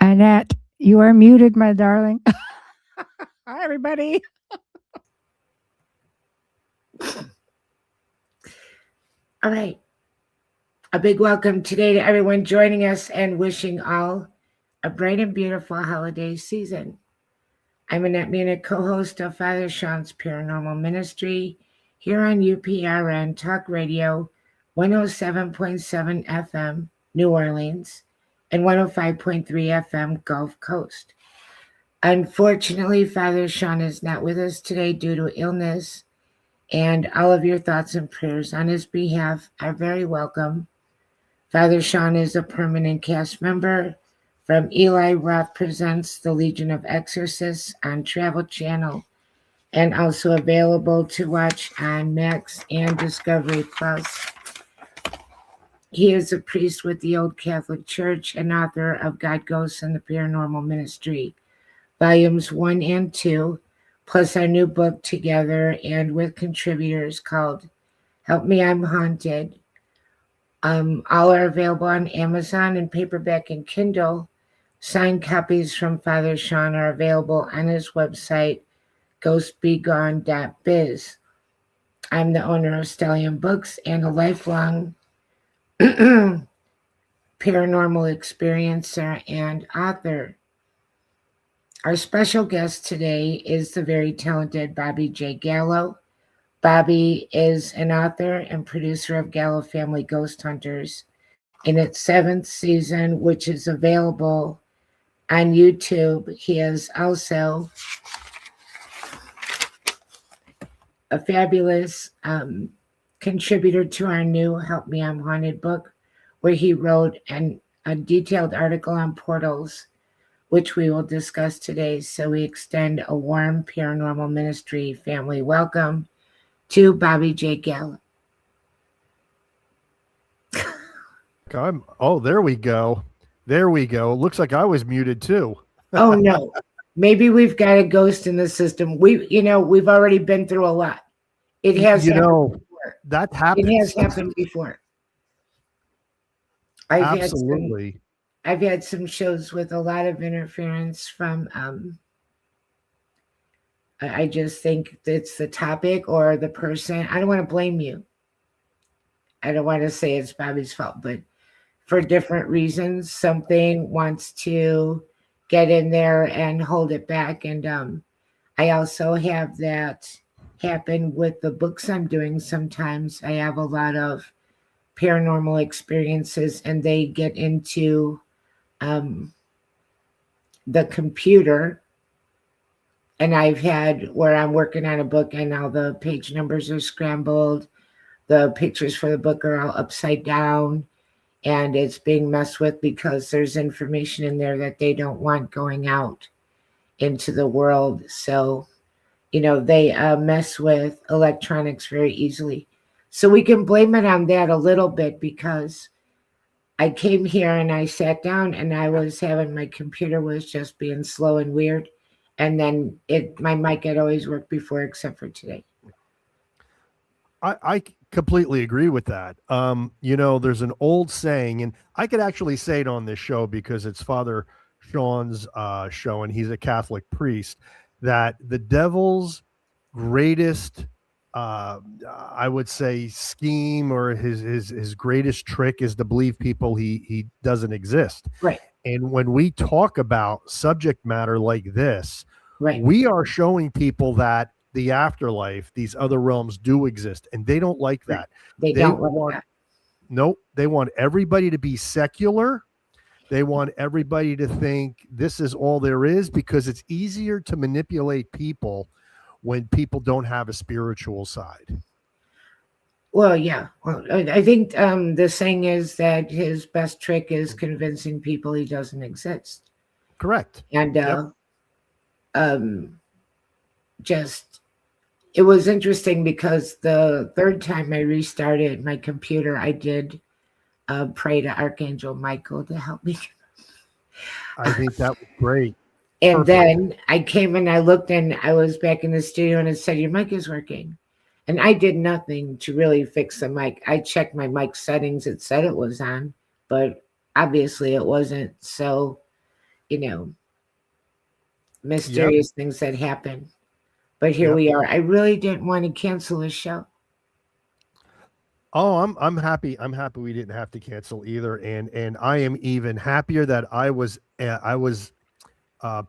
Annette, you are muted, my darling. Hi, everybody. All right. A big welcome today to everyone joining us and wishing all a bright and beautiful holiday season. I'm Annette Munich, co-host of Father Shawn's Paranormal Ministry here on UPRN Talk Radio 107.7 FM, New Orleans, and 105.3 FM, Gulf Coast. Unfortunately, Father Shawn is not with us today due to illness, and all of your thoughts and prayers on his behalf are very welcome. Father Shawn is a permanent cast member from Eli Roth Presents The Legion of Exorcists on Travel Channel, and also available to watch on Max and Discovery Plus. He is a priest with the Old Catholic Church and author of God, Ghosts, and the Paranormal Ministry, Volumes 1 and 2, plus our new book together and with contributors called Help Me, I'm Haunted. All are available on Amazon in paperback and Kindle. Signed copies from Father Shawn are available on his website, ghostbegone.biz. I'm the owner of Stellium Books and a lifelong paranormal experiencer and author. Our special guest today is the very talented Bobby J. Gallo. Bobby is an author and producer of Gallo Family Ghost Hunters in its 7th season, which is available on YouTube. He is also a fabulous contributor to our new Help Me, I'm Haunted book, where he wrote a detailed article on portals, which we will discuss today. So we extend a warm Paranormal Ministry family welcome to Bobby J. Gallo. There we go. There we go. Looks like I was muted too. Oh no. Maybe we've got a ghost in the system. We've already been through a lot. It has happened before. That happens. It has happened before. Absolutely. I've had some shows with a lot of interference from I just think it's the topic or the person. I don't want to blame you. I don't want to say it's Bobby's fault, but for different reasons, something wants to get in there and hold it back. And I also have that happen with the books I'm doing. Sometimes I have a lot of paranormal experiences and they get into the computer, and I've had where I'm working on a book and all the page numbers are scrambled, the pictures for the book are all upside down, and it's being messed with because there's information in there that they don't want going out into the world. So they mess with electronics very easily. So we can blame it on that a little bit, because I came here and I sat down and I was having, my computer was just being slow and weird. And then my mic had always worked before, except for today. I completely agree with that. There's an old saying, and I could actually say it on this show because it's Father Shawn's show and he's a Catholic priest, that the devil's greatest I would say scheme, or his greatest trick, is to believe people he doesn't exist. Right. And when we talk about subject matter like this, right, we are showing people that the afterlife, these other realms do exist, and they don't like that. They don't want that. Nope. They want everybody to be secular. They want everybody to think this is all there is, because it's easier to manipulate people when people don't have a spiritual side. Well, yeah. Well, I think the saying is that his best trick is convincing people he doesn't exist. Correct. And it was interesting because the third time I restarted my computer, I did pray to Archangel Michael to help me. I think that was great. And then I came and I looked, and I was back in the studio and it said, your mic is working. And I did nothing to really fix the mic. I checked my mic settings. It said it was on, but obviously it wasn't. So, you know, Yep. mysterious things that happen. But here Yep. we are. I really didn't want to cancel the show. Oh, I'm happy. I'm happy we didn't have to cancel either, and I am even happier that I was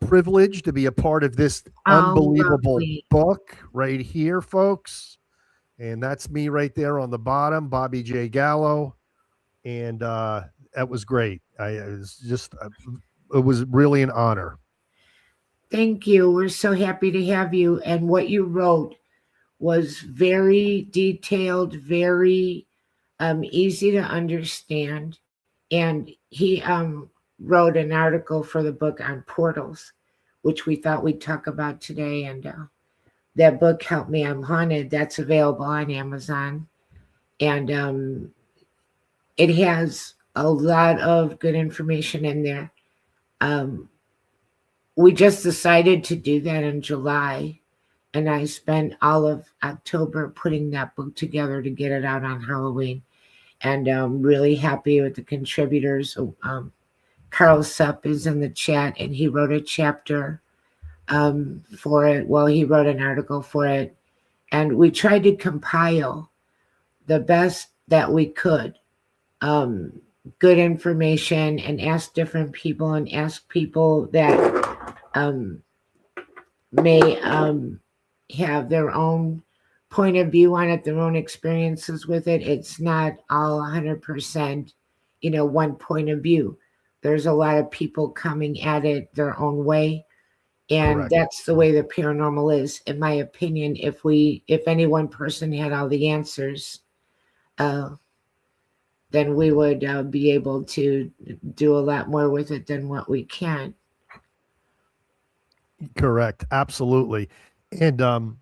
privileged to be a part of this Oh, unbelievable lovely. book right here, folks. And that's me right there on the bottom, Bobby J. Gallo, and that was great. It was just it was really an honor. Thank you. We're so happy to have you. And what you wrote was very detailed, very easy to understand. And he wrote an article for the book on portals, which we thought we'd talk about today. And that book, Help Me, I'm Haunted, that's available on Amazon. And it has a lot of good information in there. Um, we just decided to do that in July. And I spent all of October putting that book together to get it out on Halloween. And I'm really happy with the contributors. Carl Supp is in the chat, and he wrote a chapter for it. Well, he wrote an article for it. And we tried to compile the best that we could, um, good information, and ask different people and ask people that um, may have their own point of view on it, their own experiences with it. It's not all 100%, one point of view. There's a lot of people coming at it their own way. And Correct. that's the way the paranormal is, in my opinion. If any one person had all the answers, uh, then we would be able to do a lot more with it than what we can. Correct. Absolutely. And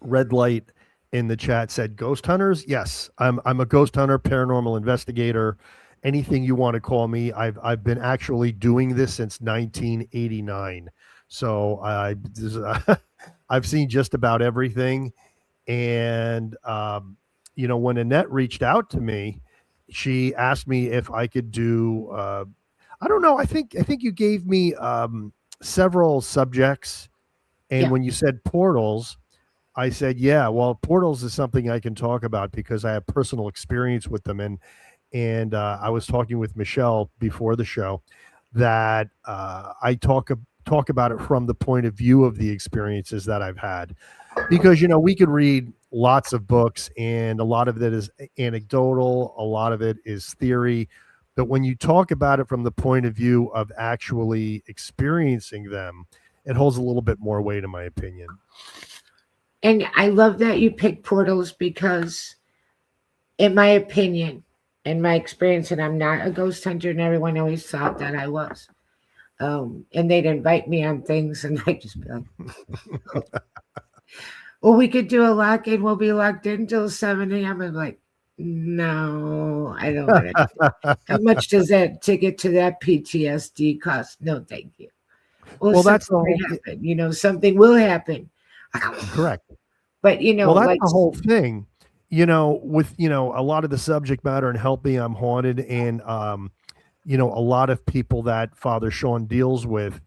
Red Light in the chat said ghost hunters. Yes, I'm a ghost hunter, paranormal investigator, anything you want to call me. I've been actually doing this since 1989. So I've seen just about everything. And when Annette reached out to me, she asked me if I could do. I don't know. I think you gave me several subjects, and Yeah. when you said portals, I said, yeah, well, portals is something I can talk about because I have personal experience with them. And I was talking with Michelle before the show that I talk about it from the point of view of the experiences that I've had, because we could read lots of books and a lot of it is anecdotal, a lot of it is theory, but when you talk about it from the point of view of actually experiencing them, it holds a little bit more weight, in my opinion. And I love that you picked portals because, in my opinion, in my experience, and I'm not a ghost hunter, and everyone always thought that I was. And they'd invite me on things, and I'd just be like, well, we could do a lock in. We'll be locked in till 7 a.m. I'm like, no, I don't want to. How much does that ticket to that PTSD cost? No, thank you. Well, That's the something whole might happen. Something will happen. correct. But, Well, that's like, the whole thing, with, a lot of the subject matter and Help Me, I'm Haunted. And, a lot of people that Father Shawn deals with,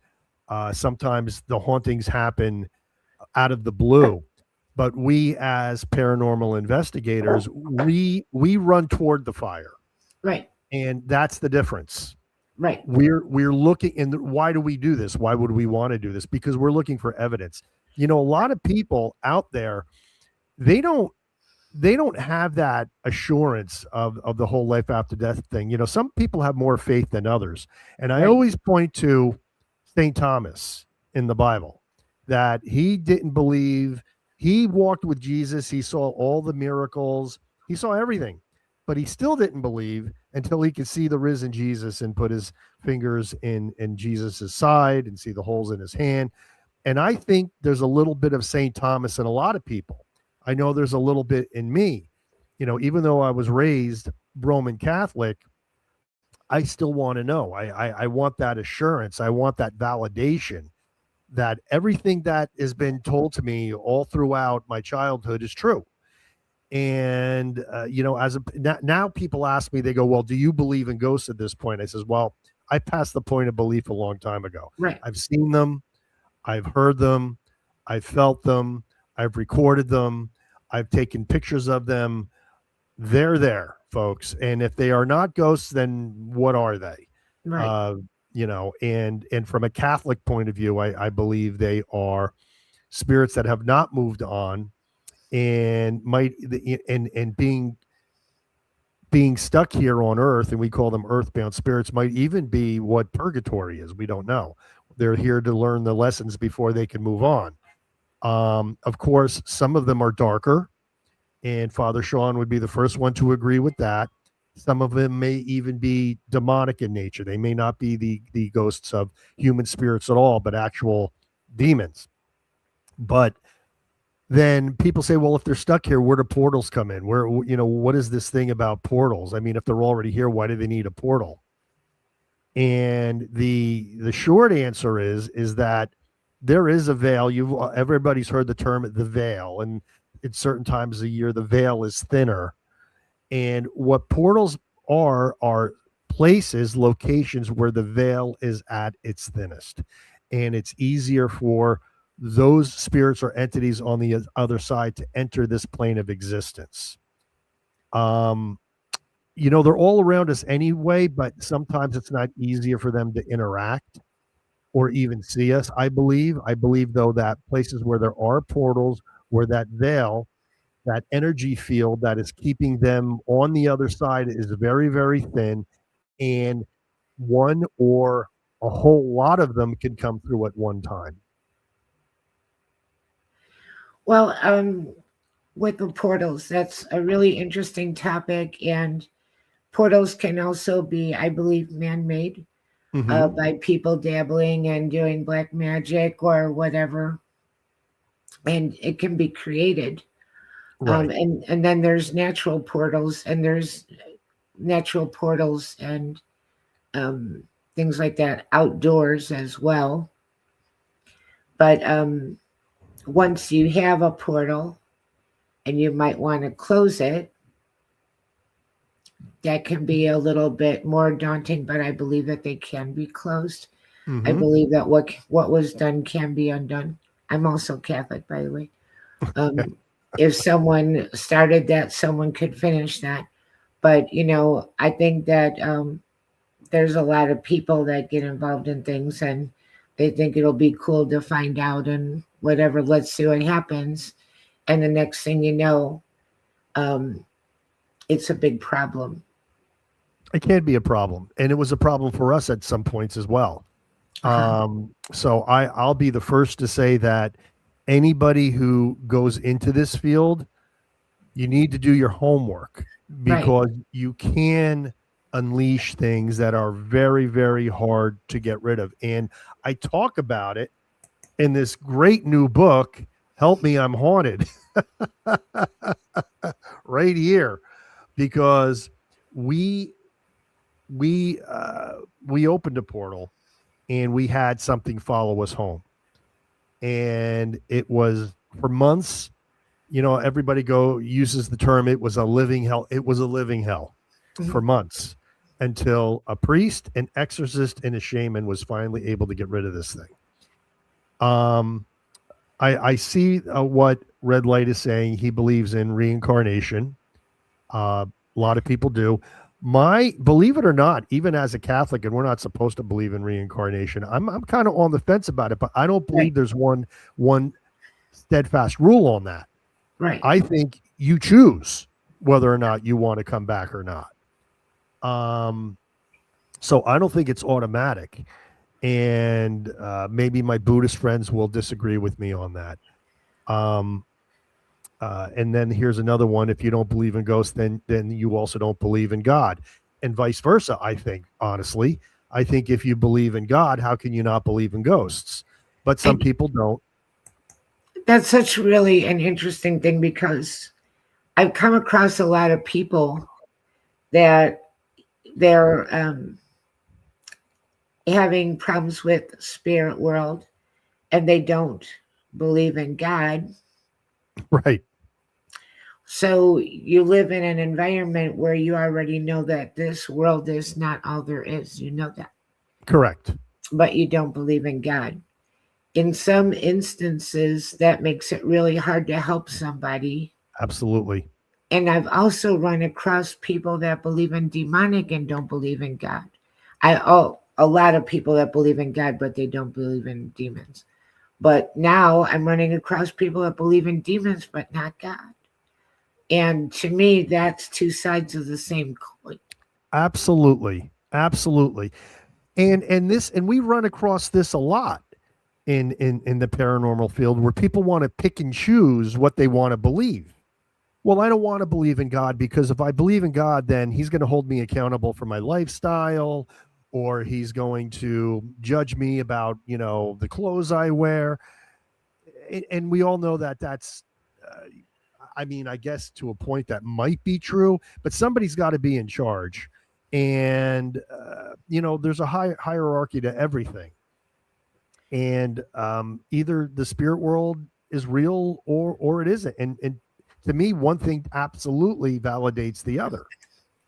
sometimes the hauntings happen out of the blue. But we as paranormal investigators, we run toward the fire. right, And that's the difference. right, We're looking, and why do we do this? Why would we want to do this? Because we're looking for evidence. A lot of people out there, they don't have that assurance of the whole life after death thing. Some people have more faith than others. And I right, always point to St. Thomas in the Bible, that he didn't believe. He walked with Jesus. He saw all the miracles. He saw everything, but he still didn't believe until he could see the risen Jesus and put his fingers in Jesus's side and see the holes in his hand. And I think there's a little bit of St. Thomas in a lot of people. I know there's a little bit in me. Even though I was raised Roman Catholic, I still want to know. I want that assurance. I want that validation that everything that has been told to me all throughout my childhood is true. And now people ask me, they go, well, do you believe in ghosts at this point? I says, well, I passed the point of belief a long time ago. Right. I've seen them, I've heard them, I've felt them, I've recorded them, I've taken pictures of them. They're there, folks. And if they are not ghosts, then what are they? Right. Uh, and from a Catholic point of view, I believe they are spirits that have not moved on and and being stuck here on earth, and we call them earthbound spirits, might even be what purgatory is. We don't know. They're here to learn the lessons before they can move on. Of course, some of them are darker, and Father Shawn would be the first one to agree with that. Some of them may even be demonic in nature. They may not be the ghosts of human spirits at all, but actual demons. But then people say, well, if they're stuck here, where do portals come in? Where, what is this thing about portals? I mean, if they're already here, why do they need a portal? And the short answer is that there is a veil. Everybody's heard the term the veil, and at certain times of the year, the veil is thinner. And what portals are places, locations where the veil is at its thinnest, and it's easier for those spirits or entities on the other side to enter this plane of existence. They're all around us anyway, but sometimes it's not easier for them to interact or even see us. I believe though that places where there are portals, where that veil, that energy field that is keeping them on the other side is very, very thin, and one or a whole lot of them can come through at one time. Well, with the portals, that's a really interesting topic, and portals can also be, I believe, man-made by people dabbling and doing black magic or whatever, and it can be created. Right. And then there's natural portals, and there's natural portals and things like that outdoors as well. But once you have a portal and you might want to close it, that can be a little bit more daunting, but I believe that they can be closed. I believe that what was done can be undone. I'm also Catholic, by the way. If someone started that, someone could finish that. But I think that there's a lot of people that get involved in things, and they think it'll be cool to find out and whatever. Let's see what happens, and the next thing you know, it's a big problem. It can be a problem, and it was a problem for us at some points as well. So I'll be the first to say that anybody who goes into this field, you need to do your homework, because you can unleash things that are very, very hard to get rid of. And I talk about it in this great new book, Help Me, I'm Haunted, right here, because we opened a portal and we had something follow us home, and it was for months. Everybody uses the term, it was a living hell. It was a living hell for months, until a priest, an exorcist, and a shaman was finally able to get rid of this thing. I see what Red Light is saying. He believes in reincarnation. A lot of people do. Believe it or not, even as a Catholic, and we're not supposed to believe in reincarnation, I'm kind of on the fence about it, but I don't believe there's one steadfast rule on that. Right. I think you choose whether or not you want to come back or not. So I don't think it's automatic. And maybe my Buddhist friends will disagree with me on that. And then here's another one. If you don't believe in ghosts, then you also don't believe in God, and vice versa. I think, honestly, if you believe in God, how can you not believe in ghosts? But some people don't. That's such really an interesting thing, because I've come across a lot of people that they're having problems with spirit world, and they don't believe in God. Right. So you live in an environment where you already know that this world is not all there is. You know that. Correct. but you don't believe in God. In some instances, that makes it really hard to help somebody. Absolutely. And I've also run across people that believe in demonic and don't believe in God. A lot of people that believe in God, but they don't believe in demons. But now I'm running across people that believe in demons, but not God. And to me, that's two sides of the same coin. Absolutely. Absolutely. And we run across this a lot in the paranormal field, where people want to pick and choose what they want to believe. Well, I don't want to believe in God, because if I believe in God, then he's going to hold me accountable for my lifestyle, or he's going to judge me about, the clothes I wear. And we all know that that's, I mean, I guess to a point that might be true, but somebody's got to be in charge. And, there's a hierarchy to everything. And either the spirit world is real, or it isn't. And to me, one thing absolutely validates the other.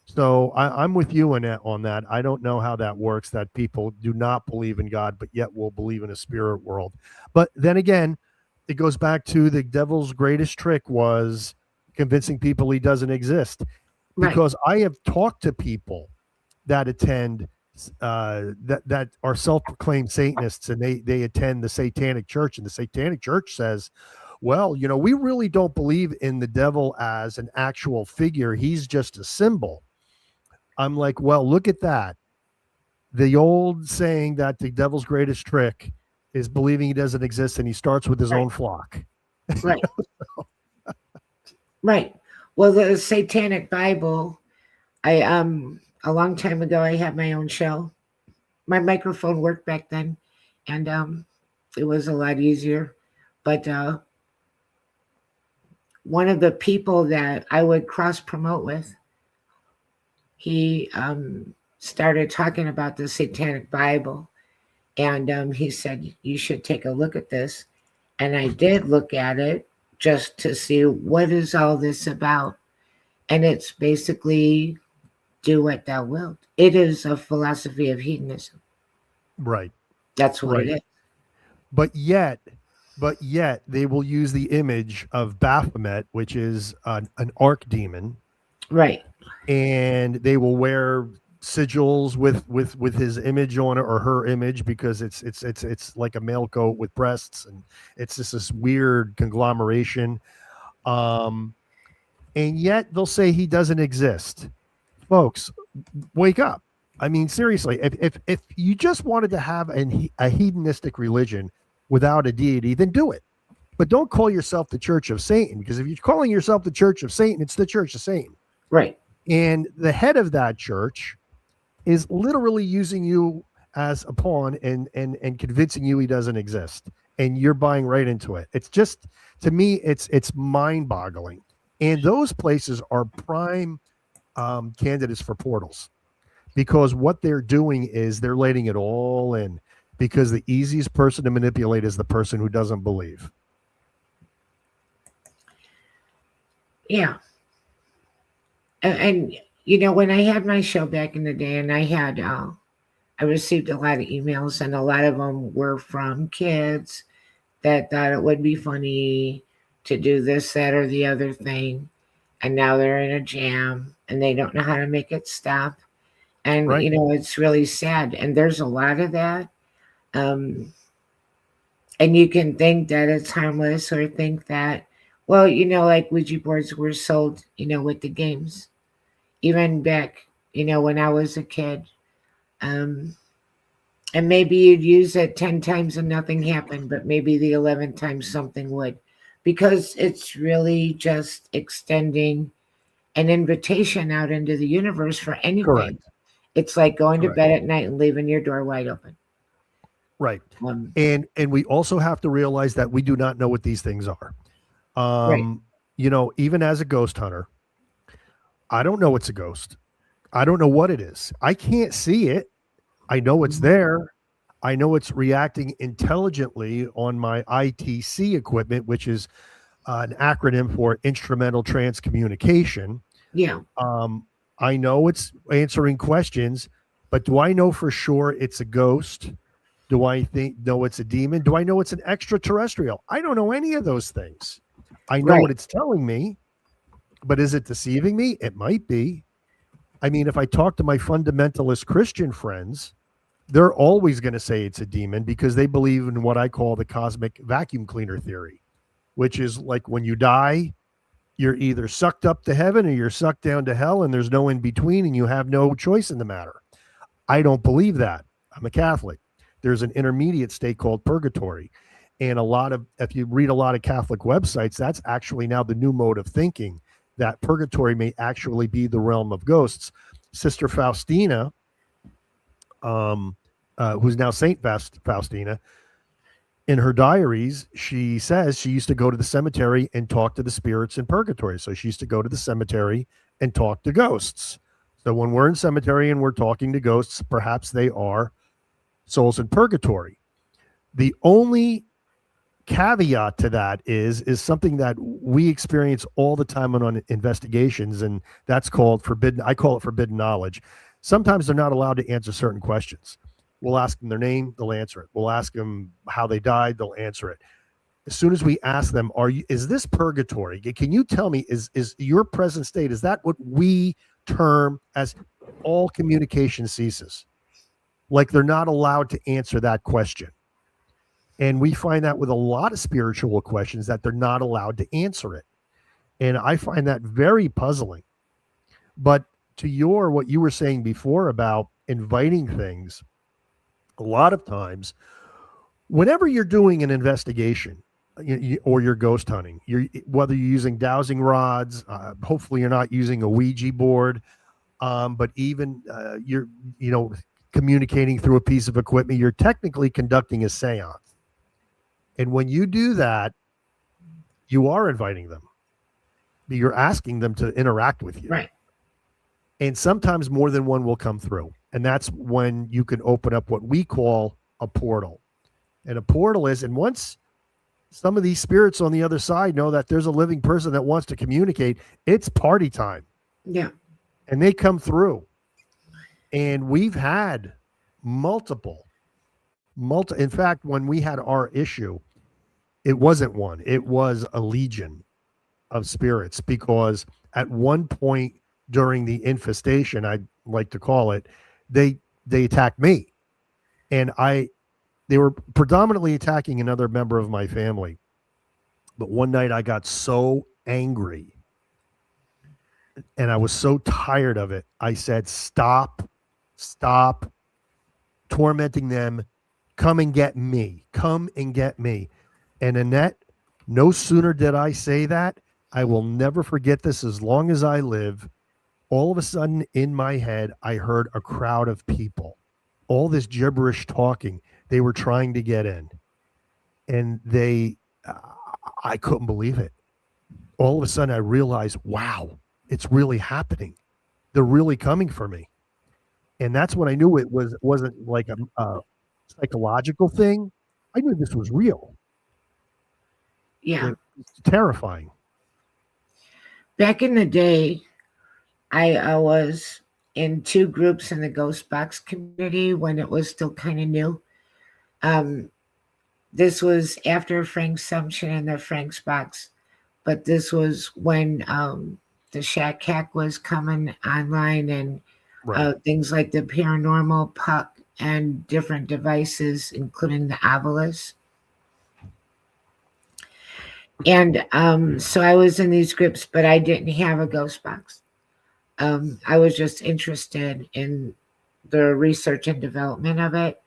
So I'm with you on that. I don't know how that works, that people do not believe in God, but yet will believe in a spirit world. But then again, it goes back to the devil's greatest trick was convincing people he doesn't exist. Right, Because I have talked to people that attend, that are self-proclaimed Satanists, and they attend the Satanic Church, and the Satanic Church says, well, we really don't believe in the devil as an actual figure. He's just a symbol. I'm like, well, look at that. The old saying that the devil's greatest trick is believing he doesn't exist, and he starts with his right, own flock. right, right. Well, the Satanic Bible, I a long time ago I had my own show. My microphone worked back then, and it was a lot easier. But one of the people that I would cross promote with, he started talking about the Satanic Bible, and he said, you should take a look at this. And I did look at it just to see what is all this about. And it's basically do what thou wilt. It is a philosophy of hedonism. Right. That's what it Right. is. But yet they will use the image of Baphomet, which is an archdemon, Right. and they will wear sigils with his image on it, or her image, because it's like a male goat with breasts, and it's just this weird conglomeration. Um, and yet they'll say he doesn't exist. Folks, wake up. I mean, seriously, if you just wanted to have a hedonistic religion without a deity, then do it. But don't call yourself the Church of Satan, because if you're calling yourself the Church of Satan, it's the Church of Satan. Right. And the head of that church is literally using you as a pawn, and convincing you he doesn't exist. And you're buying right into it. It's just, to me, it's mind-boggling. And those places are prime candidates for portals, because what they're doing is they're letting it all in, because the easiest person to manipulate is the person who doesn't believe. Yeah. And when I had my show back in the day, and I received a lot of emails, and a lot of them were from kids that thought it would be funny to do this, that, or the other thing. And now they're in a jam and they don't know how to make it stop. And, Right. It's really sad. And there's a lot of that. Um, and you can think that it's harmless, or think that, well, like Ouija boards were sold, with the games. Even back, when I was a kid. Um, and maybe you'd use it 10 times and nothing happened, but maybe the 11th time something would. Because it's really just extending an invitation out into the universe for anything. Correct. It's like going to Correct. bed at night and leaving your door wide open. Right. And we also have to realize that we do not know what these things are. Right. Even as a ghost hunter, I don't know it's a ghost. I don't know what it is. I can't see it. I know it's there. I know it's reacting intelligently on my ITC equipment, which is an acronym for instrumental trans communication. Yeah. I know it's answering questions, But do I know for sure it's a ghost? Do I know it's a demon? Do I know it's an extraterrestrial? I don't know any of those things. I know what Right. it's telling me, but is it deceiving me? It might be. I mean, if I talk to my fundamentalist Christian friends, they're always going to say it's a demon because they believe in what I call the cosmic vacuum cleaner theory, which is like when you die, you're either sucked up to heaven or you're sucked down to hell, and there's no in between, and you have no choice in the matter. I don't believe that. I'm a Catholic. There's an intermediate state called purgatory. And if you read a lot of Catholic websites, that's actually now the new mode of thinking, that purgatory may actually be the realm of ghosts. Sister Faustina, who's now Saint Faustina, in her diaries, she says she used to go to the cemetery and talk to the spirits in purgatory. So she used to go to the cemetery and talk to ghosts. So when we're in cemetery and we're talking to ghosts, perhaps they are souls in purgatory. The only caveat to that is something that we experience all the time on investigations, and that's called forbidden. I call it forbidden knowledge. Sometimes they're not allowed to answer certain questions. We'll ask them their name, they'll answer it. We'll ask them how they died, they'll answer it. As soon as we ask them, is this purgatory? Can you tell me, is your present state, is that what we term as all communication ceases? Like they're not allowed to answer that question. And we find that with a lot of spiritual questions that they're not allowed to answer it. And I find that very puzzling. But to what you were saying before about inviting things, a lot of times, whenever you're doing an investigation or you're ghost hunting, whether you're using dowsing rods, hopefully you're not using a Ouija board, but even you're communicating through a piece of equipment, you're technically conducting a seance. And when you do that, you are inviting them. You're asking them to interact with you. Right. And sometimes more than one will come through. And that's when you can open up what we call a portal. And a portal is, and once some of these spirits on the other side know that there's a living person that wants to communicate, it's party time. Yeah. And they come through. And we've had multiple. In fact, when we had our issue, it wasn't one, it was a legion of spirits, because at one point during the infestation, I like to call it, they attacked me. And they were predominantly attacking another member of my family. But one night I got so angry and I was so tired of it. I said, stop tormenting them. Come and get me. Come and get me. And Annette, no sooner did I say that, I will never forget this as long as I live. All of a sudden in my head, I heard a crowd of people, all this gibberish talking. They were trying to get in, and I couldn't believe it. All of a sudden I realized, wow, it's really happening. They're really coming for me. And that's when I knew it wasn't like a psychological thing. I knew this was real. Yeah. It's terrifying. Back in the day, I was in two groups in the Ghost Box community when it was still kind of new. This was after Frank's Sumption and the Frank's Box, but this was when the Shack Hack was coming online, and things like the Paranormal, Puck, and different devices, including the Obelisk. And so I was in these groups, but I didn't have a ghost box. I was just interested in the research and development of it.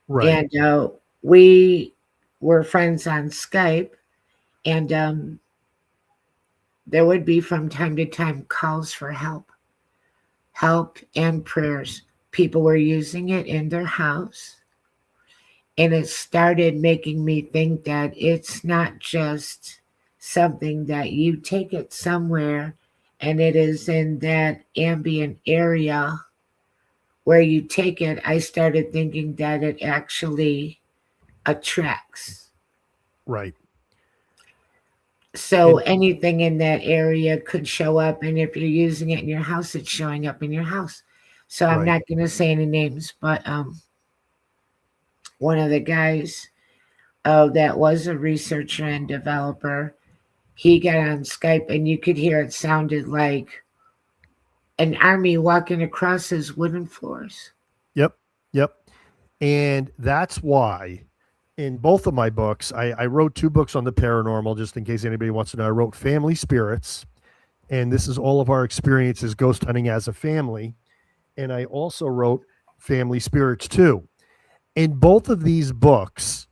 Right. And we were friends on Skype, and there would be from time to time calls for help and prayers. People were using it in their house. And it started making me think that it's not just something that you take it somewhere and it is in that ambient area where you take it. I started thinking that it actually attracts. Right. So anything in that area could show up. And if you're using it in your house, it's showing up in your house. So I'm Right. not going to say any names, but one of the guys that was a researcher and developer, he got on Skype and you could hear it sounded like an army walking across his wooden floors. Yep. Yep. And that's why in both of my books, I wrote two books on the paranormal, just in case anybody wants to know. I wrote Family Spirits, and this is all of our experiences ghost hunting as a family. And I also wrote Family Spirits too. In both of these books,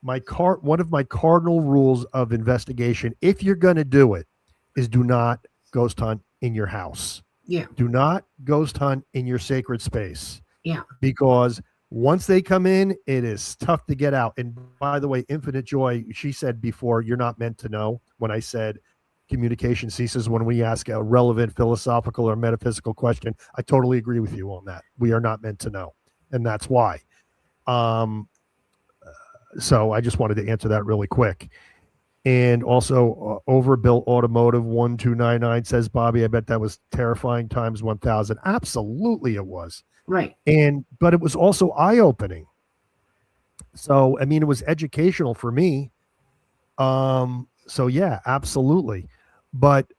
one of my cardinal rules of investigation, if you're going to do it, is do not ghost hunt in your house. Yeah, Do not ghost hunt in your sacred space, yeah, because once they come in, it is tough to get out. And by the way, Infinite Joy, she said before, you're not meant to know. When I said communication ceases when we ask a relevant philosophical or metaphysical question, I totally agree with you on that. We are not meant to know. And that's why. Um, so I just wanted to answer that really quick. And also, Overbuilt Automotive 1299 says, Bobby, I bet that was terrifying times 1000. Absolutely, it was. right. But it was also eye-opening. So, I mean, it was educational for me. So yeah, absolutely. But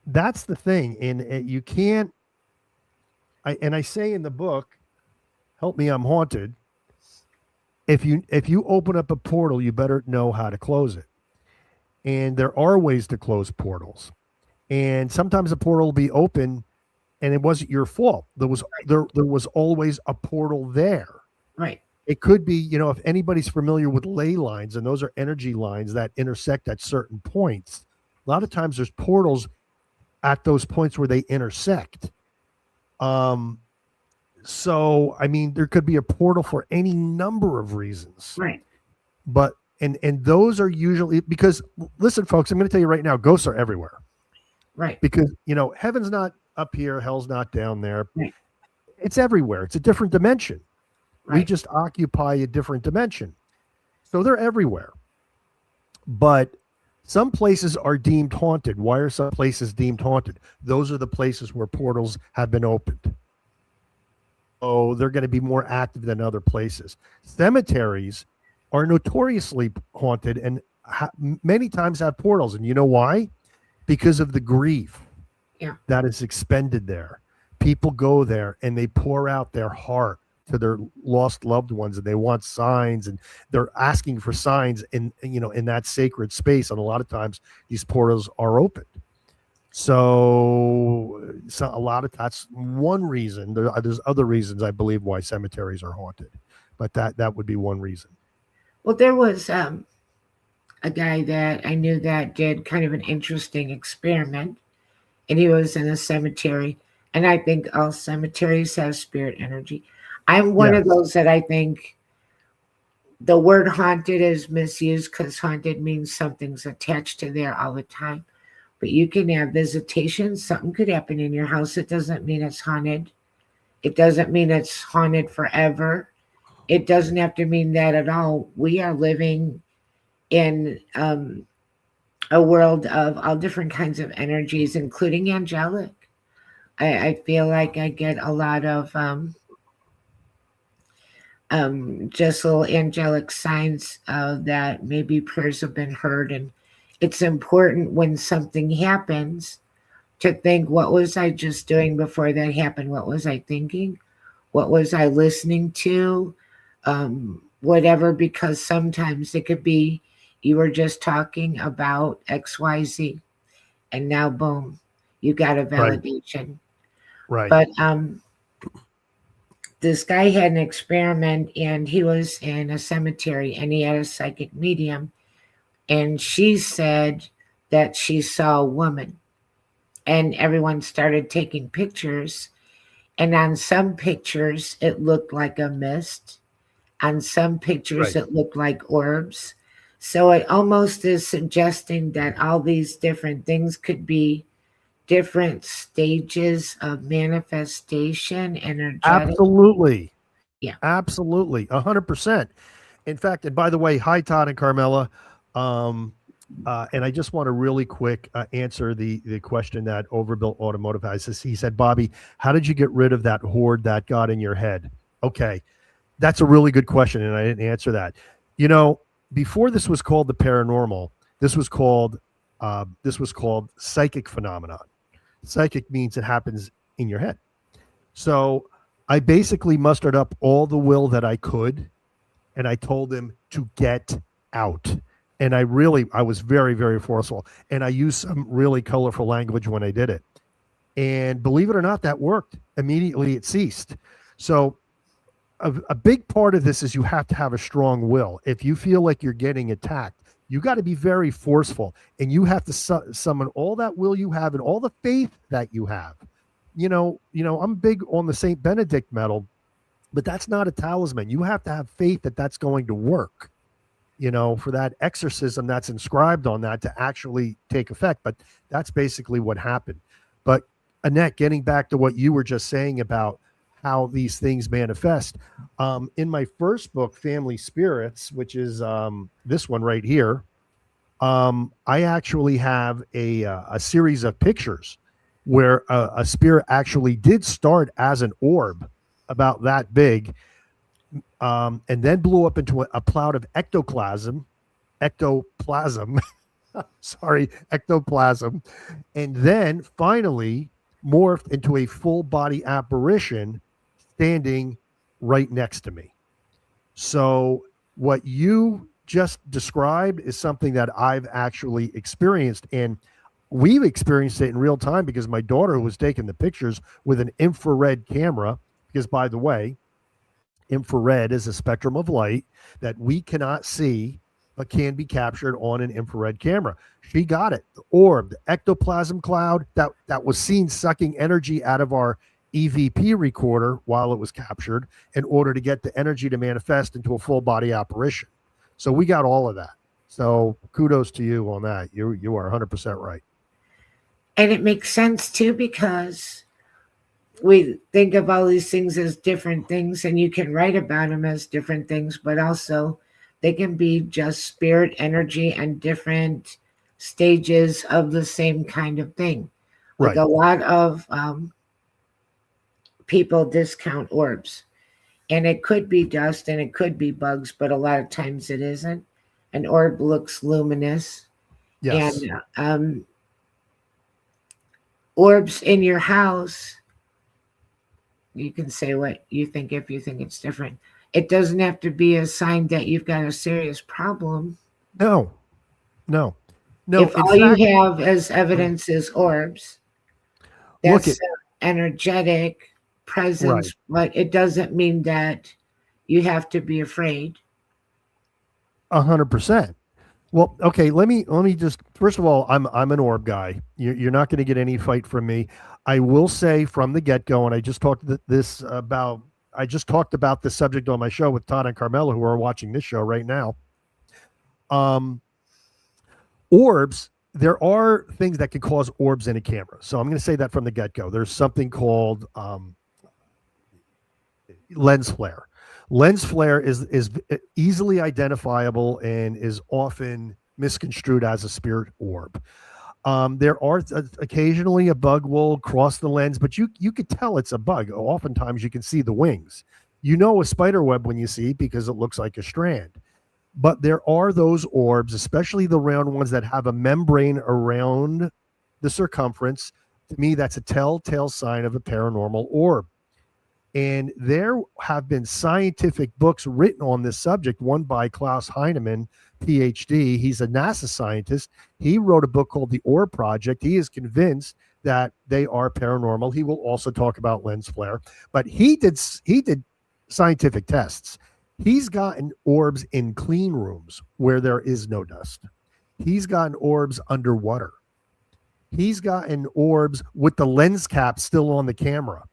that's the thing. And you can't, I say in the book, Help Me, I'm Haunted. If you open up a portal, you better know how to close it. And there are ways to close portals. And sometimes a portal will be open and it wasn't your fault. There was always a portal there. Right. It could be, if anybody's familiar with ley lines, and those are energy lines that intersect at certain points. A lot of times there's portals at those points where they intersect. So I mean, there could be a portal for any number of reasons. Right. But and those are usually, because listen, folks, I'm going to tell you right now, ghosts are everywhere. Right. Because heaven's not up here, hell's not down there. Right. It's everywhere. It's a different dimension. Right. We just occupy a different dimension. So they're everywhere. But some places are deemed haunted. Why are some places deemed haunted? Those are the places where portals have been opened. Oh, they're going to be more active than other places. Cemeteries are notoriously haunted and many times have portals. And you know why? Because of the grief that is expended there. People go there and they pour out their heart to their lost loved ones, and they want signs, and they're asking for signs in that sacred space. And a lot of times these portals are opened. So a lot of that's one reason. There's other reasons, I believe, why cemeteries are haunted, but that would be one reason. Well, there was a guy that I knew that did kind of an interesting experiment, and he was in a cemetery. And I think all cemeteries have spirit energy. I'm one of those that I think the word haunted is misused, because haunted means something's attached to there all the time. But you can have visitations. Something could happen in your house. It doesn't mean it's haunted. It doesn't mean it's haunted forever. It doesn't have to mean that at all. We are living in a world of all different kinds of energies, including angelic. I feel like I get a lot of just little angelic signs that maybe prayers have been heard. And it's important when something happens to think, what was I just doing before that happened? What was I thinking? What was I listening to? Whatever, because sometimes it could be you were just talking about XYZ and now boom, you got a validation. Right. But this guy had an experiment, and he was in a cemetery, and he had a psychic medium, and she said that she saw a woman, and everyone started taking pictures. And on some pictures, it looked like a mist. On some pictures, it looked like orbs. So it almost is suggesting that all these different things could be different stages of manifestation, energetic. Absolutely. Yeah. Absolutely. 100%. In fact, and by the way, hi, Todd and Carmela. And I just want to really quick answer the question that Overbuilt Automotive has. He said, Bobby, how did you get rid of that horde that got in your head? Okay, that's a really good question, and I didn't answer that. You know, before this was called the paranormal, this was called psychic phenomenon. Psychic means it happens in your head. So I basically mustered up all the will that I could, and I told him to get out. And I was very, very forceful. And I used some really colorful language when I did it. And believe it or not, that worked. Immediately it ceased. So a big part of this is you have to have a strong will. If you feel like you're getting attacked, you got to be very forceful, and you have to summon all that will you have and all the faith that you have. I'm big on the Saint Benedict medal, but that's not a talisman. You have to have faith that that's going to work, for that exorcism that's inscribed on that to actually take effect. But that's basically what happened. But Annette, getting back to what you were just saying about how these things manifest, in my first book, Family Spirits, which is this one right here, I actually have a series of pictures where a spirit actually did start as an orb about that big, and then blew up into a cloud of ectoplasm, ectoplasm, and then finally morphed into a full body apparition standing right next to me. So what you just described is something that I've actually experienced, and we've experienced it in real time because my daughter was taking the pictures with an infrared camera, because by the way, infrared is a spectrum of light that we cannot see but can be captured on an infrared camera. She got it. The orb, the ectoplasm cloud that was seen sucking energy out of our EVP recorder while it was captured in order to get the energy to manifest into a full body apparition. So we got all of that. So kudos to you on that. You are 100% right. And it makes sense too, because we think of all these things as different things, and you can write about them as different things, but also they can be just spirit energy and different stages of the same kind of thing. Like Right. a lot of people discount orbs, and it could be dust and it could be bugs, but a lot of times it isn't. An orb looks luminous. Yes. And orbs in your house, you can say what you think if you think it's different. It doesn't have to be a sign that you've got a serious problem. No. If In all fact, you have as evidence is orbs, look that's at an energetic presence, right. but it doesn't mean that you have to be afraid. 100%. Well, okay. Let me just first of all, I'm an orb guy. You're not going to get any fight from me. I will say from the get go, and I just talked about this subject on my show with Todd and Carmela, who are watching this show right now. Orbs. There are things that can cause orbs in a camera. So I'm going to say that from the get go. There's something called lens flare. Lens flare is easily identifiable and is often misconstrued as a spirit orb. There are occasionally a bug will cross the lens, but you could tell it's a bug. Oftentimes you can see the wings. You know a spider web when you see it because it looks like a strand. But there are those orbs, especially the round ones that have a membrane around the circumference. To me, that's a telltale sign of a paranormal orb. And there have been scientific books written on this subject, one by Klaus Heinemann, PhD. He's a NASA scientist. He wrote a book called The Orb Project. He is convinced that they are paranormal. He will also talk about lens flare, but he did scientific tests. He's gotten orbs in clean rooms where there is no dust. He's gotten orbs underwater. He's gotten orbs with the lens cap still on the camera.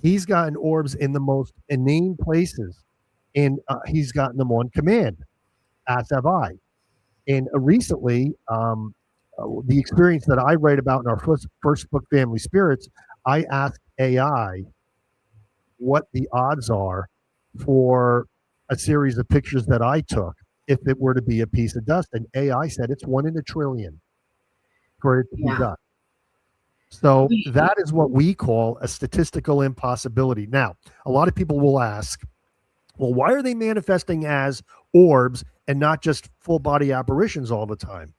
He's gotten orbs in the most inane places, and he's gotten them on command, as have I. And recently, the experience that I write about in our first book, Family Spirits, I asked AI what the odds are for a series of pictures that I took. if it were to be a piece of dust. And AI said it's 1 in a trillion for it to be Yeah. dust. So We- that is what we call a statistical impossibility. Now, a lot of people will ask, well, why are they manifesting as orbs and not just full body apparitions all the time?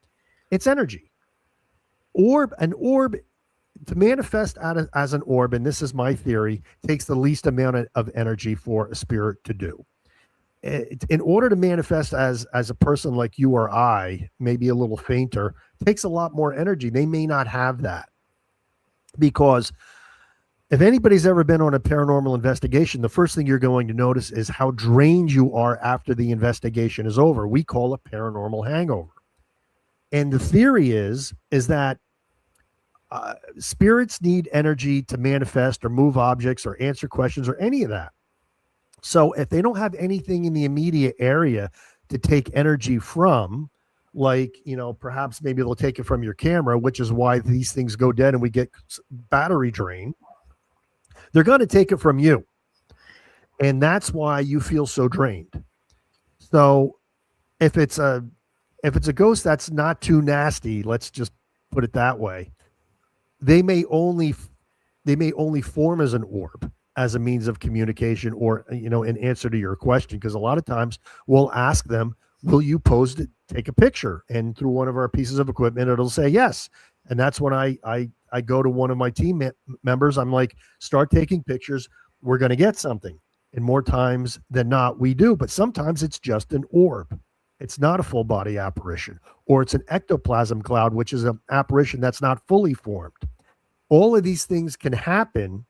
It's energy. An orb to manifest as an orb, and this is my theory, takes the least amount of energy for a spirit to do. In order to manifest as a person like you or I, maybe a little fainter, takes a lot more energy. They may not have that because if anybody's ever been on a paranormal investigation, the first thing you're going to notice is how drained you are after the investigation is over. We call it paranormal hangover. And the theory is that spirits need energy to manifest or move objects or answer questions or any of that. So if they don't have anything in the immediate area to take energy from, like, perhaps maybe they'll take it from your camera, which is why these things go dead and we get battery drain. They're going to take it from you. And that's why you feel so drained. So if it's a ghost that's not too nasty, let's just put it that way, they may only form as an orb, as a means of communication, or an answer to your question, because a lot of times we'll ask them, will you pose to take a picture? And through one of our pieces of equipment, it'll say yes. And that's when I go to one of my team members. I'm like, start taking pictures. We're going to get something. And more times than not, we do. But sometimes it's just an orb. It's not a full body apparition, or it's an ectoplasm cloud, which is an apparition that's not fully formed. All of these things can happen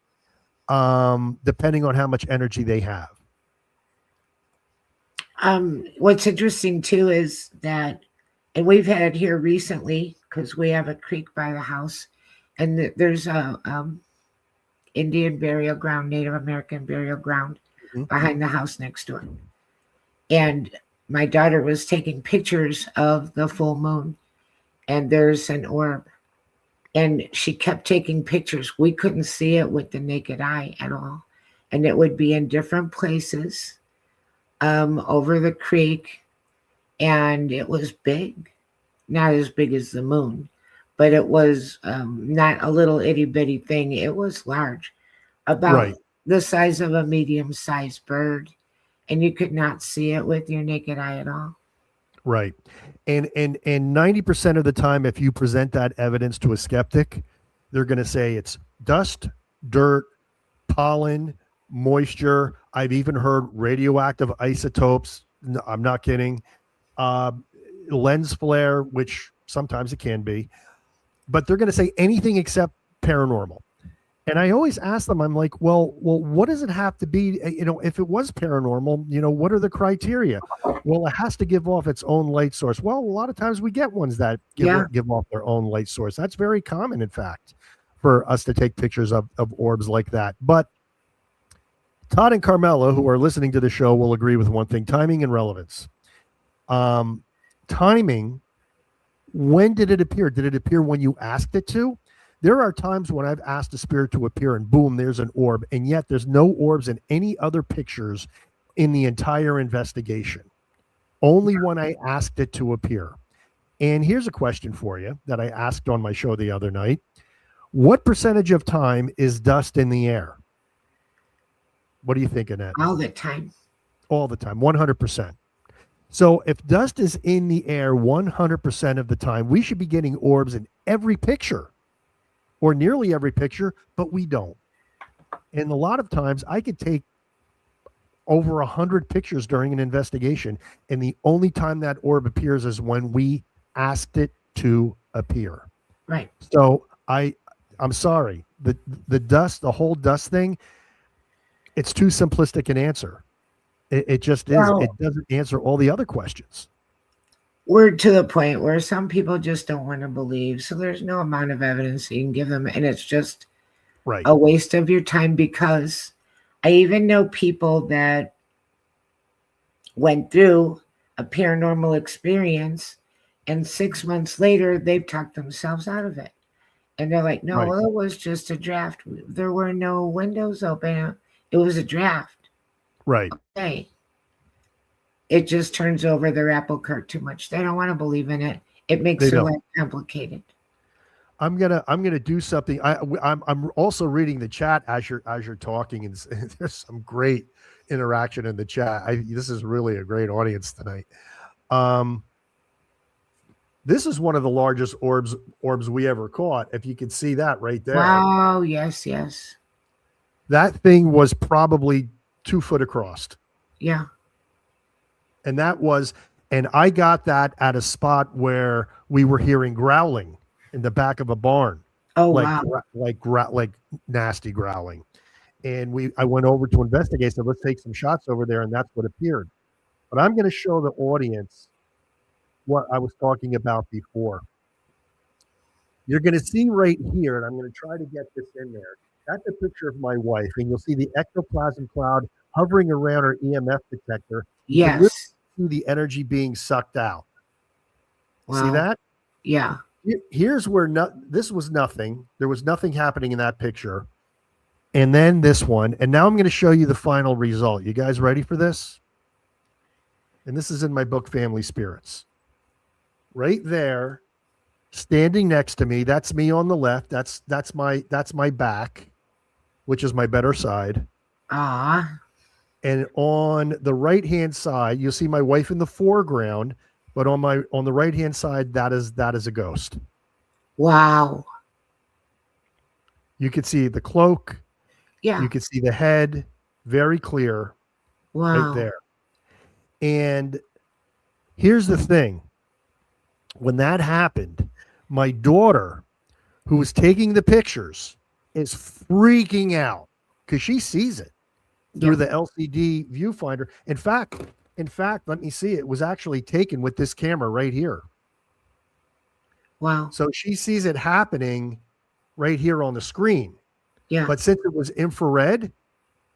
depending on how much energy they have. What's interesting too is that, and we've had here recently, because we have a creek by the house, and there's a Indian burial ground, Native American burial ground behind the house next door. And my daughter was taking pictures of the full moon, and there's an orb. And she kept taking pictures. We couldn't see it with the naked eye at all. And it would be in different places over the creek. And it was big, not as big as the moon, but it was not a little itty bitty thing. It was large, about the size of a medium sized bird. And you could not see it with your naked eye at all. Right. And 90% of the time, if you present that evidence to a skeptic, they're going to say it's dust, dirt, pollen, moisture. I've even heard radioactive isotopes. No, I'm not kidding. Lens flare, which sometimes it can be, but they're going to say anything except paranormal. And I always ask them, I'm like, well, what does it have to be? If it was paranormal, what are the criteria? Well, it has to give off its own light source. Well, a lot of times we get ones that give off their own light source. That's very common, in fact, for us to take pictures of orbs like that. But Todd and Carmela, who are listening to the show, will agree with one thing: timing and relevance. Timing, when did it appear? Did it appear when you asked it to? There are times when I've asked a spirit to appear and boom, there's an orb. And yet there's no orbs in any other pictures in the entire investigation. Only when I asked it to appear. And here's a question for you that I asked on my show the other night. What percentage of time is dust in the air? What do you think, Annette? All the time. All the time, 100%. So if dust is in the air 100% of the time, we should be getting orbs in every picture, or nearly every picture, but we don't. And a lot of times I could take over 100 pictures during an investigation, and the only time that orb appears is when we asked it to appear. Right. So I'm sorry. The dust, the whole dust thing, it's too simplistic an answer. It just is. Well, it doesn't answer all the other questions. We're to the point where some people just don't want to believe. So there's no amount of evidence you can give them. And it's just a waste of your time, because I even know people that went through a paranormal experience, and 6 months later, they've talked themselves out of it. And they're like, no, well, it was just a draft. There were no windows open. It was a draft. Right. Okay. it just turns over their apple cart too much. They don't want to believe in it. It makes They their don't. life complicated. I'm gonna do something. I'm also reading the chat as you're talking, and there's some great interaction in the chat. This is really a great audience tonight. Um, this is one of the largest orbs we ever caught. If you can see that right there, Wow. Yes. Yes. that thing was probably 2 foot across, Yeah. and and I got that at a spot where we were hearing growling in the back of a barn. Oh, like wow. like nasty growling. And I went over to investigate. Said, let's take some shots over there, and that's what appeared. But I'm going to show the audience what I was talking about before. You're going to see right here, and I'm going to try to get this in there. That's a picture of my wife, and you'll see the ectoplasm cloud hovering around her EMF detector. You can literally Yes. see the energy being sucked out. See Wow. that? Yeah. Here's where this was nothing. There was nothing happening in that picture. And then this one. And now I'm going to show you the final result. You guys ready for this? And this is in my book, Family Spirits. Right there, standing next to me, that's me on the left. That's my back, which is my better side. Ah. And on the right-hand side, you'll see my wife in the foreground, but on the right-hand side, that is a ghost. Wow. You could see the cloak. Yeah. You could see the head, very clear, right Wow. there. And here's the thing. When that happened, my daughter, who was taking the pictures, is freaking out because she sees it through the LCD viewfinder. In fact, let me see. It was actually taken with this camera right here. Wow. So she sees it happening right here on the screen. Yeah. But since it was infrared,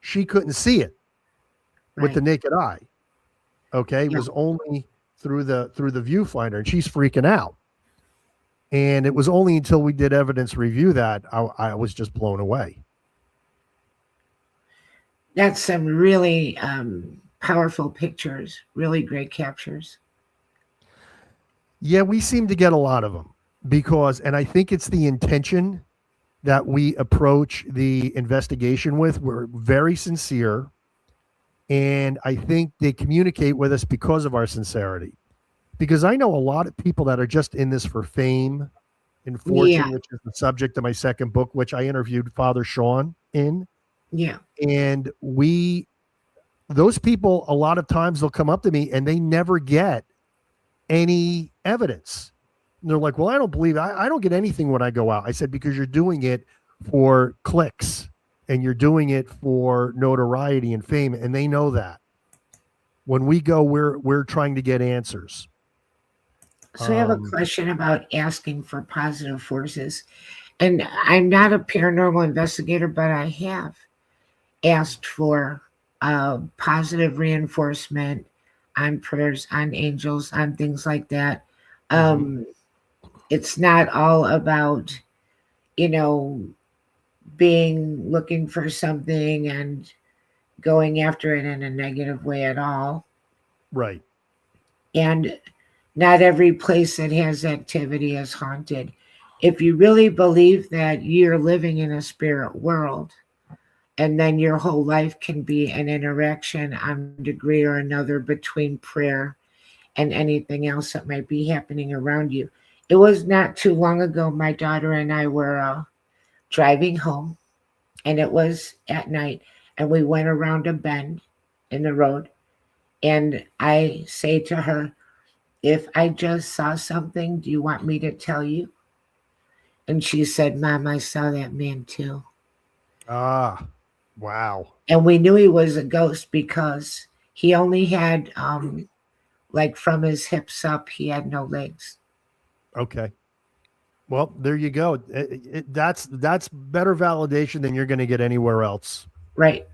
she couldn't see it with the naked eye. Okay. It was only through the viewfinder, and she's freaking out. And it was only until we did evidence review that I was just blown away. That's some really powerful pictures, really great captures. Yeah, we seem to get a lot of them and I think it's the intention that we approach the investigation with. We're very sincere, and I think they communicate with us because of our sincerity. Because I know a lot of people that are just in this for fame and fortune, which is the subject of my second book, which I interviewed Father Shawn in. Yeah. And those people, a lot of times they'll come up to me and they never get any evidence. And they're like, well, I don't believe I don't get anything when I go out. I said, because you're doing it for clicks and you're doing it for notoriety and fame. And they know that. When we go, we're trying to get answers. So I have a question about asking for positive forces. And I'm not a paranormal investigator, but I have asked for positive reinforcement on prayers, on angels, on things like that. It's not all about, looking for something and going after it in a negative way at all. Right. And not every place that has activity is haunted. If you really believe that you're living in a spirit world, and then your whole life can be an interaction on a degree or another between prayer and anything else that might be happening around you. It was not too long ago, my daughter and I were driving home, and it was at night, and we went around a bend in the road, and I say to her, if I just saw something, do you want me to tell you? And she said, Mom, I saw that man too. Ah, wow. And we knew he was a ghost because he only had, from his hips up, he had no legs. Okay. Well, there you go. That's better validation than you're going to get anywhere else. Right.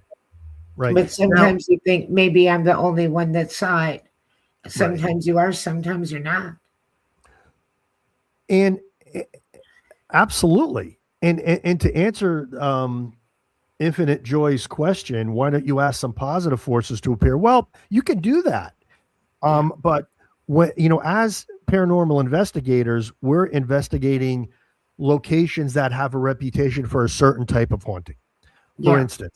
Right. But sometimes you think maybe I'm the only one that saw it. Sometimes you are, sometimes you're not. And absolutely. And to answer Infinite Joy's question, why don't you ask some positive forces to appear? Well, you can do that. But when, as paranormal investigators, we're investigating locations that have a reputation for a certain type of haunting. For Yeah. instance,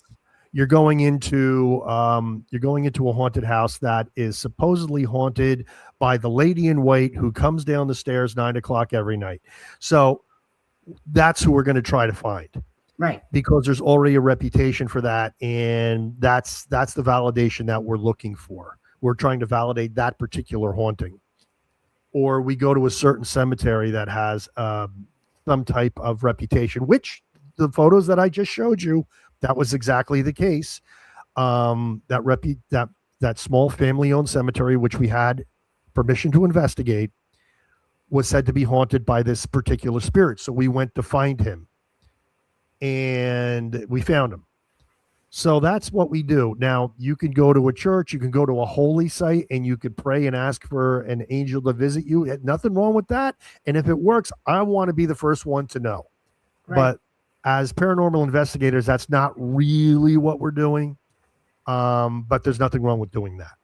you're going into a haunted house that is supposedly haunted by the lady in white who comes down the stairs 9 o'clock every night. So that's who we're going to try to find. Right. Because there's already a reputation for that, and that's the validation that we're looking for. We're trying to validate that particular haunting. Or we go to a certain cemetery that has some type of reputation, which the photos that I just showed you, that was exactly the case. That small family-owned cemetery, which we had permission to investigate, was said to be haunted by this particular spirit. So we went to find him, and we found him. So that's what we do. Now, you can go to a church, you can go to a holy site, and you could pray and ask for an angel to visit you. Nothing wrong with that. And if it works, I want to be the first one to know. Right. But as paranormal investigators, that's not really what we're doing. But there's nothing wrong with doing that.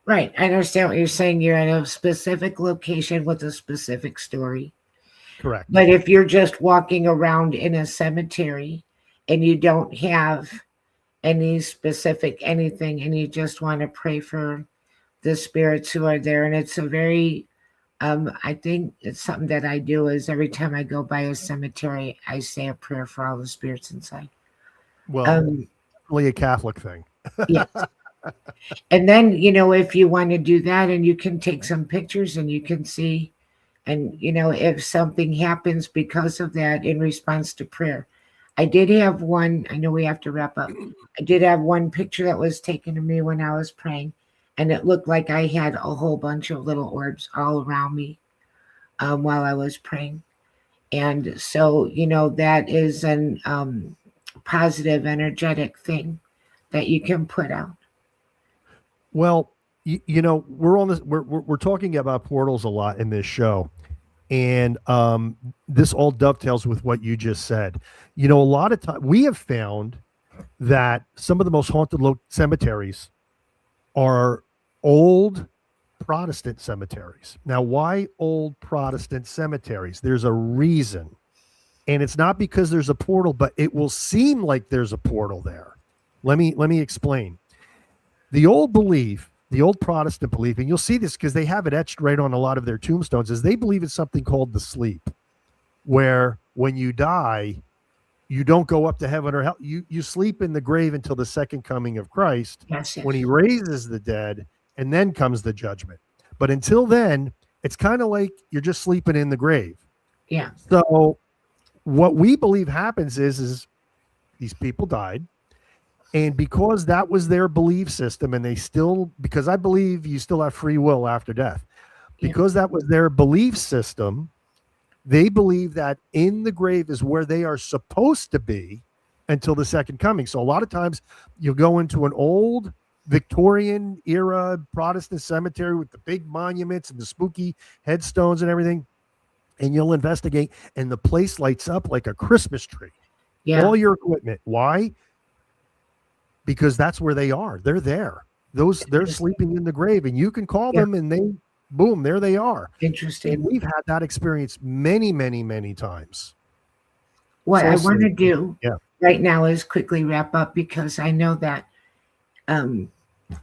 Right. I understand what you're saying. You're at a specific location with a specific story. Correct. But if you're just walking around in a cemetery and you don't have any specific anything, and you just want to pray for the spirits who are there, and it's a very I think it's something that I do is every time I go by a cemetery, I say a prayer for all the spirits inside. Well, really a Catholic thing. Yes. And then, if you want to do that, and you can take some pictures and you can see, and if something happens because of that in response to prayer. I did have one, I know we have to wrap up. I did have one picture that was taken of me when I was praying, and it looked like I had a whole bunch of little orbs all around me while I was praying. And so, that is an positive, energetic thing that you can put out. Well, we're on this. We're talking about portals a lot in this show, and this all dovetails with what you just said. A lot of time we have found that some of the most haunted cemeteries are old Protestant cemeteries. Now, why old Protestant cemeteries? There's a reason, and it's not because there's a portal, but it will seem like there's a portal there. Let me explain. The old Protestant belief, and you'll see this because they have it etched right on a lot of their tombstones, is they believe it's something called the sleep, where when you die, you don't go up to heaven or hell. You sleep in the grave until the second coming of Christ, yes. When he raises the dead, and then comes the judgment. But until then, it's kind of like you're just sleeping in the grave. Yeah. So what we believe happens is these people died. And because that was their belief system, and because I believe you still have free will after death, because that was their belief system, they believe that in the grave is where they are supposed to be until the second coming. So a lot of times you'll go into an old Victorian era Protestant cemetery with the big monuments and the spooky headstones and everything, and you'll investigate, and the place lights up like a Christmas tree. Yeah. All your equipment. Why? Because that's where they are. They're there. They're sleeping in the grave, and you can call them, and they, boom, there they are. Interesting. And we've had that experience many, many, many times. What I want to do right now is quickly wrap up, because I know that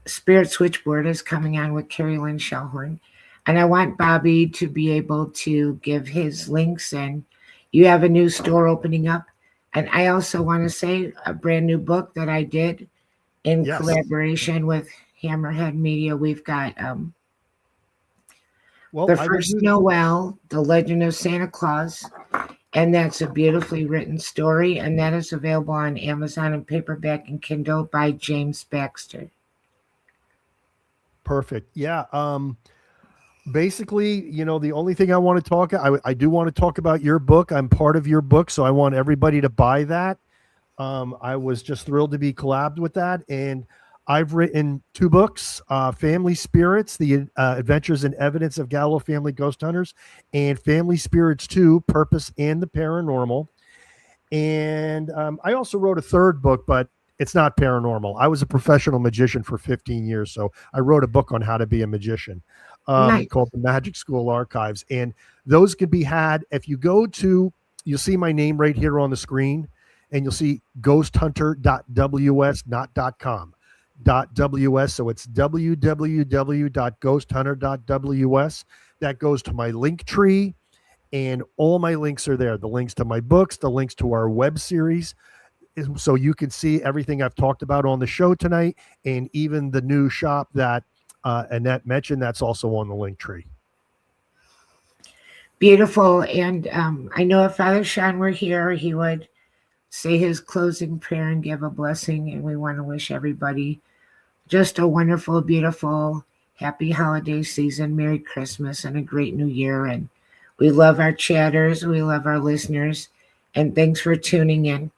Spirit Switchboard is coming on with Carrie Lynn Shellhorn, and I want Bobby to be able to give his links, and you have a new store opening up. And I also want to say a brand new book that I did in collaboration with Hammerhead Media. We've got The First Noel, The Legend of Santa Claus, and that's a beautifully written story, and that is available on Amazon and paperback and Kindle by James Baxter. Perfect. Yeah. Basically, the only thing I want to I do want to talk about your book. I'm part of your book, so I want everybody to buy that. I was just thrilled to be collabed with that. And I've written 2 books, Family Spirits, The Adventures and Evidence of Gallo Family Ghost Hunters, and Family Spirits 2, Purpose and the Paranormal. And I also wrote a 3rd book, but It's not paranormal. I was a professional magician for 15 years, so I wrote a book on how to be a magician, Nice. called The Magic School Archives. And those can be had if you go to, you'll see my name right here on the screen, and you'll see ghosthunter.ws, not .com, .ws. So it's www.ghosthunter.ws. That goes to my link tree, and all my links are there. The links to my books, the links to our web series, so you can see everything I've talked about on the show tonight, and even the new shop that Annette mentioned, that's also on the link tree. Beautiful. And I know if Father Shawn were here, he would say his closing prayer and give a blessing. And we want to wish everybody just a wonderful, beautiful, happy holiday season, Merry Christmas, and a great new year. And we love our chatters. We love our listeners. And thanks for tuning in.